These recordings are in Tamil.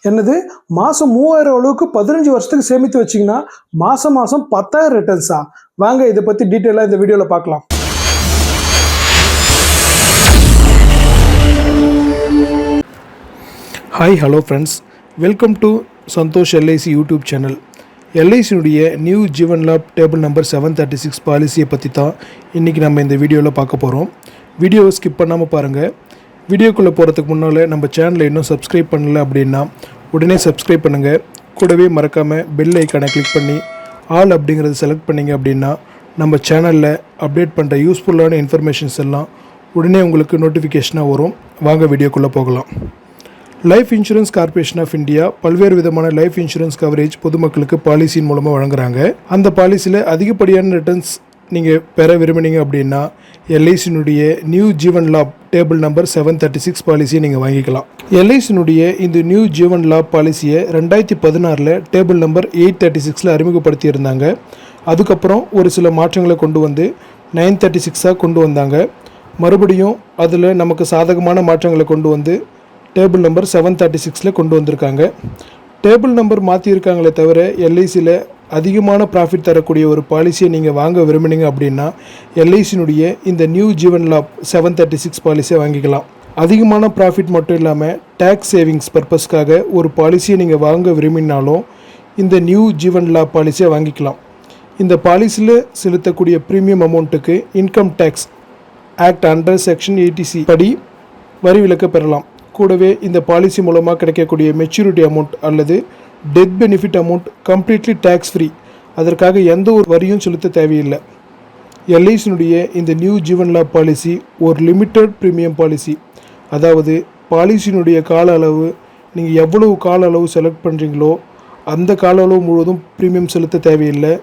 என்னது மாதம் 3000 அளவுக்கு 15 வருஷத்துக்கு சேமித்து வச்சிங்கன்னா மாதம் 10,000 ரிட்டர்ன்ஸா? வாங்க இதை பற்றி டீட்டெயிலாக இந்த வீடியோவில் பார்க்கலாம். Hi hello friends, welcome to Santhosh LIC YouTube channel. எல்ஐசியுடைய new Jeevan Labh table number 736 பாலிசியை பற்றி தான் இன்றைக்கி நம்ம இந்த வீடியோவில் பார்க்க போகிறோம். வீடியோவை ஸ்கிப் பண்ணாமல் பாருங்கள். வீடியோக்குள்ளே போகிறதுக்கு முன்னால் நம்ம சேனலை இன்னும் சப்ஸ்கிரைப் பண்ணலை அப்படின்னா உடனே சப்ஸ்கிரைப் பண்ணுங்கள். கூடவே மறக்காமல் பெல் ஐக்கானை கிளிக் பண்ணி ஆல் அப்படிங்கிறத செலக்ட் பண்ணிங்க அப்படின்னா நம்ம சேனலில் அப்டேட் பண்ணுற யூஸ்ஃபுல்லான இன்ஃபர்மேஷன்ஸ் எல்லாம் உடனே உங்களுக்கு நோட்டிஃபிகேஷனாக வரும். வாங்க வீடியோக்குள்ளே போகலாம். Life insurance corporation of India பல்வேறு விதமான லைஃப் இன்சூரன்ஸ் கவரேஜ் பொதுமக்களுக்கு பாலிசியின் மூலமாக வழங்குறாங்க. அந்த பாலிசியில் அதிகப்படியான ரிட்டர்ன்ஸ் நீங்கள் பெற விரும்பினீங்க அப்படின்னா எல்ஐசியினுடைய new Jeevan Labh table number 736 பாலிசியை நீங்கள் வாங்கிக்கலாம். எல்ஐசியினுடைய இந்த நியூ ஜீவன் லாப் பாலிசியை 2016 டேபிள் நம்பர் 836 அறிமுகப்படுத்தியிருந்தாங்க. அதுக்கப்புறம் ஒரு சில மாற்றங்களை கொண்டு வந்து 936 கொண்டு வந்தாங்க. மறுபடியும் அதில் நமக்கு சாதகமான மாற்றங்களை கொண்டு வந்து டேபிள் நம்பர் 736 கொண்டு வந்திருக்காங்க. டேபிள் நம்பர் மாற்றியிருக்காங்களே தவிர எல்ஐசியில் அதிகமான ப்ராஃபிட் தரக்கூடிய ஒரு பாலிசியை நீங்கள் வாங்க விரும்பினீங்க அப்படின்னா எல்ஐசியினுடைய இந்த நியூ ஜீவன் லாப் 736 பாலிசியை வாங்கிக்கலாம். அதிகமான ப்ராஃபிட் மட்டும் இல்லாமல் டேக்ஸ் சேவிங்ஸ் பர்பஸ்க்காக ஒரு பாலிசியை நீங்கள் வாங்க விரும்பினாலும் இந்த நியூ ஜீவன் லாப் பாலிசியை வாங்கிக்கலாம். இந்த பாலிசியில் செலுத்தக்கூடிய ப்ரீமியம் அமௌண்ட்டுக்கு income tax act under section 80C படி வரி விலக்கு பெறலாம். கூடவே இந்த பாலிசி மூலமாக கிடைக்கக்கூடிய மெச்சூரிட்டி அமௌண்ட் அல்லது death benefit amount completely tax free. அதற்காக எந்த ஒரு வரியும் செலுத்த தேவையில்லை. எல்ஐசியினுடைய இந்த நியூ ஜீவன் லாப் பாலிசி ஒரு லிமிட்டட் ப்ரீமியம் பாலிசி. அதாவது பாலிசியினுடைய கால அளவு நீங்கள் எவ்வளவு கால அளவு செலக்ட் பண்ணுறீங்களோ அந்த கால அளவு முழுவதும் ப்ரீமியம் செலுத்த தேவையில்லை.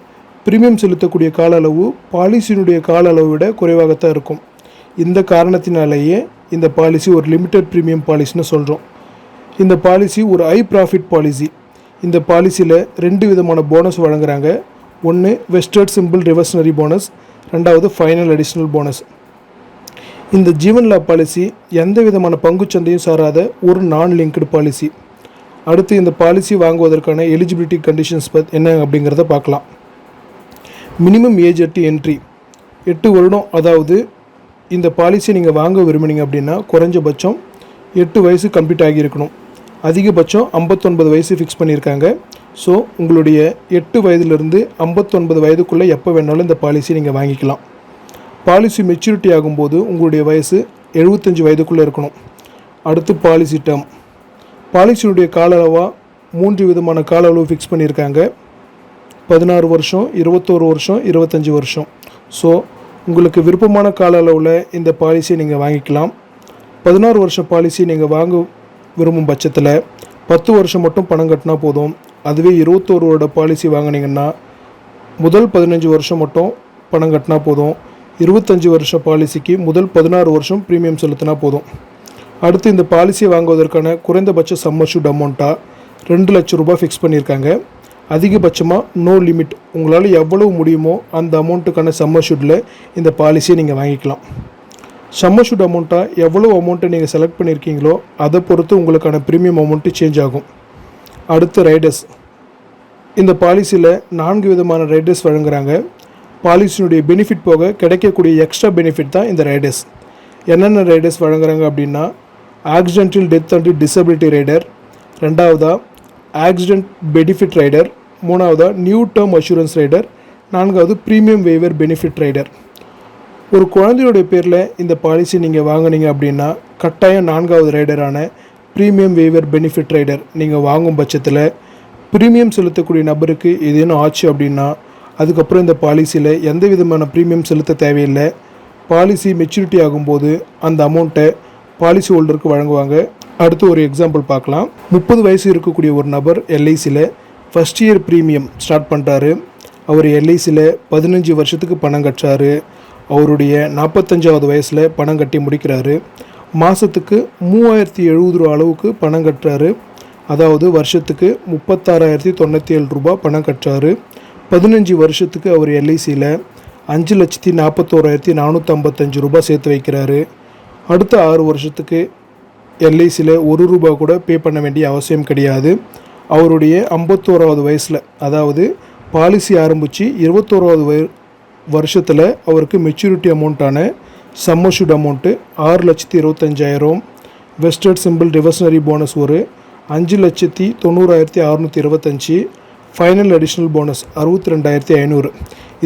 ப்ரீமியம் செலுத்தக்கூடிய கால அளவு பாலிசியினுடைய கால அளவை விட குறைவாகத்தான் இருக்கும். இந்த காரணத்தினாலேயே இந்த பாலிசி ஒரு லிமிட்டட் ப்ரீமியம் பாலிசின்னு சொல்கிறோம். இந்த பாலிசி ஒரு ஹை ப்ராஃபிட் பாலிசி. இந்த பாலிசியில் 2 விதமான போனஸ் வழங்குறாங்க. ஒன்று வெஸ்டர்ட் சிம்பிள் ரிவர்ஸ்னரி போனஸ், ரெண்டாவது ஃபைனல் அடிஷ்னல் போனஸ். இந்த ஜீவன் லாப் பாலிசி எந்த விதமான பங்குச்சந்தையும் சாராத ஒரு நான் லிங்க்டு பாலிசி. அடுத்து இந்த பாலிசி வாங்குவதற்கான எலிஜிபிலிட்டி கண்டிஷன்ஸ் என்ன அப்படிங்கிறத பார்க்கலாம். மினிமம் ஏஜ் அட் என்ட்ரி 8 வருடம். அதாவது இந்த பாலிசி நீங்கள் வாங்க விரும்பினீங்க அப்படின்னா குறைஞ்சபட்சம் 8 வயசு கம்ப்ளீட் ஆகியிருக்கணும். அதிகபட்சம் 59 வயசு ஃபிக்ஸ் பண்ணியிருக்காங்க. ஸோ உங்களுடைய 8 வயதிலிருந்து 59 வயதுக்குள்ளே எப்போ வேணாலும் இந்த பாலிசி நீங்கள் வாங்கிக்கலாம். பாலிசி மெச்சூரிட்டி ஆகும்போது உங்களுடைய வயசு 75 வயதுக்குள்ளே இருக்கணும். அடுத்து பாலிசி டேர்ம். பாலிசியுடைய கால அளவாக 3 விதமான கால அளவு ஃபிக்ஸ் பண்ணியிருக்காங்க. 16 வருஷம், 21 வருஷம், 25 வருஷம். ஸோ உங்களுக்கு விருப்பமான கால அளவில் இந்த பாலிசியை நீங்கள் வாங்கிக்கலாம். 16 வருஷம் பாலிசி நீங்கள் வாங்க விரும்பும் பட்சத்தில் 10 வருஷம் மட்டும் பணம் கட்டினா போதும். அதுவே 21 வருட பாலிசி வாங்கினீங்கன்னா முதல் 15 வருஷம் மட்டும் பணம் கட்டினா போதும். 25 வருஷம் பாலிசிக்கு முதல் 16 வருஷம் ப்ரீமியம் செலுத்தினா போதும். அடுத்து இந்த பாலிசியை வாங்குவதற்கான குறைந்தபட்ச சம்மர்ஷூட் அமௌண்ட்டாக 2 லட்சம் ரூபாய் ஃபிக்ஸ் பண்ணியிருக்காங்க. அதிகபட்சமாக நோ லிமிட். உங்களால் எவ்வளவு முடியுமோ அந்த அமௌண்ட்டுக்கான சம்மர்ஷூட்டில் இந்த பாலிசியை நீங்கள் வாங்கிக்கலாம். சம்மர்ஷூட் அமௌண்ட்டாக எவ்வளோ அமௌண்ட்டை நீங்கள் செலக்ட் பண்ணியிருக்கீங்களோ அதை பொறுத்து உங்களுக்கான ப்ரீமியம் அமௌண்ட்டு சேஞ்ச் ஆகும். அடுத்து ரைடர்ஸ். இந்த பாலிசியில் 4 விதமான ரைடர்ஸ் வழங்குறாங்க. பாலிசியினுடைய பெனிஃபிட் போக கிடைக்கக்கூடிய எக்ஸ்ட்ரா பெனிஃபிட் தான் இந்த ரைடர்ஸ். என்னென்ன ரைடர்ஸ் வழங்குறாங்க அப்படின்னா accidental death and disability rider, ரெண்டாவதாக ஆக்சிடென்ட் பெனிஃபிட் ரைடர், மூணாவதாக நியூ டேர்ம் அஷூரன்ஸ் ரைடர், நான்காவது ப்ரீமியம் வேவர் பெனிஃபிட் ரைடர். ஒரு குழந்தையுடைய பேரில் இந்த பாலிசி நீங்கள் வாங்கினீங்க அப்படின்னா கட்டாயம் 4வது ரைடரான ப்ரீமியம் வேவர் பெனிஃபிட் ரைடர் நீங்கள் வாங்கும் பட்சத்தில் ப்ரீமியம் செலுத்தக்கூடிய நபருக்கு ஏதேனும் ஆச்சு அப்படின்னா அதுக்கப்புறம் இந்த பாலிசியில் எந்த விதமான ப்ரீமியம் செலுத்த தேவையில்லை. பாலிசி மெச்சூரிட்டி ஆகும்போது அந்த அமௌண்ட்டை பாலிசி ஹோல்டருக்கு வழங்குவாங்க. அடுத்து ஒரு எக்ஸாம்பிள் பார்க்கலாம். 30 வயசு இருக்கக்கூடிய ஒரு நபர் எல்ஐசியில் ஃபஸ்ட் இயர் ப்ரீமியம் ஸ்டார்ட் பண்ணுறாரு. அவர் எல்ஐசியில் 15 வருஷத்துக்கு பணம் கட்டுறாரு. அவருடைய 45வது வயசில் பணம் கட்டி முடிக்கிறாரு. மாதத்துக்கு 3070 ரூபா அளவுக்கு பணம் கட்டுறாரு. அதாவது வருஷத்துக்கு 36,097 ரூபா பணம் கட்டுறாரு. 15 வருஷத்துக்கு அவர் எல்ஐசியில் 5,41,455 ரூபா சேர்த்து வைக்கிறாரு. அடுத்த 6 வருஷத்துக்கு எல்ஐசியில் ₹1 கூட பே பண்ண வேண்டிய அவசியம் கிடையாது. அவருடைய 51வது வயசில், அதாவது பாலிசி ஆரம்பித்து 21வது வருஷத்தில் அவருக்கு மெச்சூரிட்டி அமௌண்ட்டான sum assured amount 6,25,000, vested simple reversionary bonus ஒரு 5,90,625, ஃபைனல் அடிஷ்னல் போனஸ் 62,500,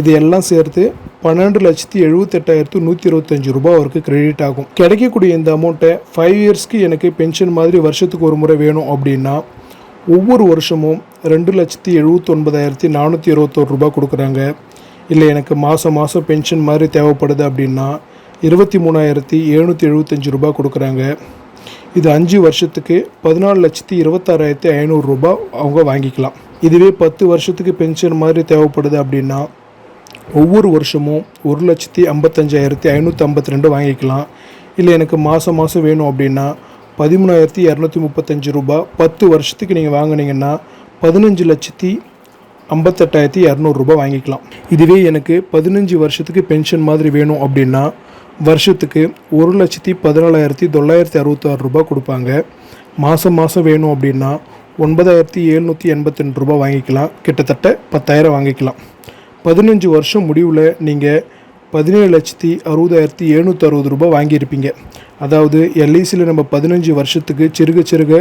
இது எல்லாம் சேர்த்து 12,78,125 அவருக்கு கிரெடிட் ஆகும். கிடைக்கக்கூடிய இந்த அமௌண்ட்டை 5 இயர்ஸ்க்கு எனக்கு பென்ஷன் மாதிரி வருஷத்துக்கு ஒரு முறை வேணும் அப்படின்னா ஒவ்வொரு வருஷமும் 2,79,421 கொடுக்குறாங்க. இல்லை எனக்கு மாதம் மாதம் பென்ஷன் மாதிரி தேவைப்படுது அப்படின்னா 23,775 கொடுக்குறாங்க. இது 5 வருஷத்துக்கு 14,26,500 அவங்க வாங்கிக்கலாம். இதுவே 10 வருஷத்துக்கு பென்ஷன் மாதிரி தேவைப்படுது அப்படின்னா ஒவ்வொரு வருஷமும் 1,55,552 வாங்கிக்கலாம். இல்லை எனக்கு மாதம் மாதம் வேணும் அப்படின்னா 13,235 10 வருஷத்துக்கு நீங்கள் வாங்கினீங்கன்னா 15,58,200 வாங்கிக்கலாம். இதுவே எனக்கு 15 வருஷத்துக்கு பென்ஷன் மாதிரி வேணும் அப்படின்னா வருஷத்துக்கு 1,14,966 கொடுப்பாங்க. மாதம் மாதம் வேணும் அப்படின்னா 9,782 வாங்கிக்கலாம். கிட்டத்தட்ட 10,000 வாங்கிக்கலாம். 15 வருஷம் முடிவில் நீங்கள் 17,60,760 வாங்கியிருப்பீங்க. அதாவது எல்ஐசியில் நம்ம 15 வருஷத்துக்கு சிறுக சிறுக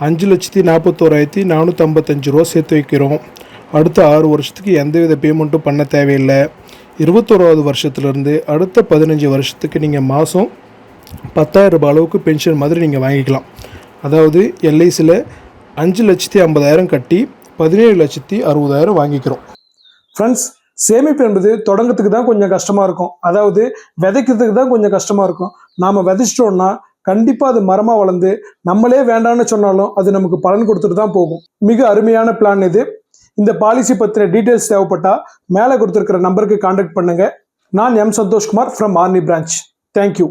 5,41,455 சேர்த்து வைக்கிறோம். அடுத்த 6 வருஷத்துக்கு எந்தவித பேமெண்ட்டும் பண்ண தேவையில்லை. 21வது வருஷத்துலேருந்து அடுத்த 15 வருஷத்துக்கு நீங்கள் மாதம் 10,000 அளவுக்கு பென்ஷன் மாதிரி நீங்கள் வாங்கிக்கலாம். அதாவது எல்ஐசியில் 5,50,000 கட்டி 17,60,000 வாங்கிக்கிறோம். ஃப்ரெண்ட்ஸ், சேமிப்பு என்பது தொடங்கத்துக்கு தான் கொஞ்சம் கஷ்டமாக இருக்கும். அதாவது விதைக்கிறதுக்கு தான் கொஞ்சம் கஷ்டமாக இருக்கும். நாம் விதைச்சிட்டோம்னா கண்டிப்பாக அது மரமாக வளர்ந்து நம்மளே வேண்டான்னு சொன்னாலும் அது நமக்கு பலன் கொடுத்துட்டு தான் போகும். மிக அருமையான பிளான் இது. இந்த பாலிசி பற்றின டீட்டெயில்ஸ் தேவைப்பட்டால் மேலே கொடுத்துருக்கிற நம்பருக்கு கான்டாக்ட் பண்ணுங்கள். நான் M. Santhoshkumar from Arni branch. Thank you.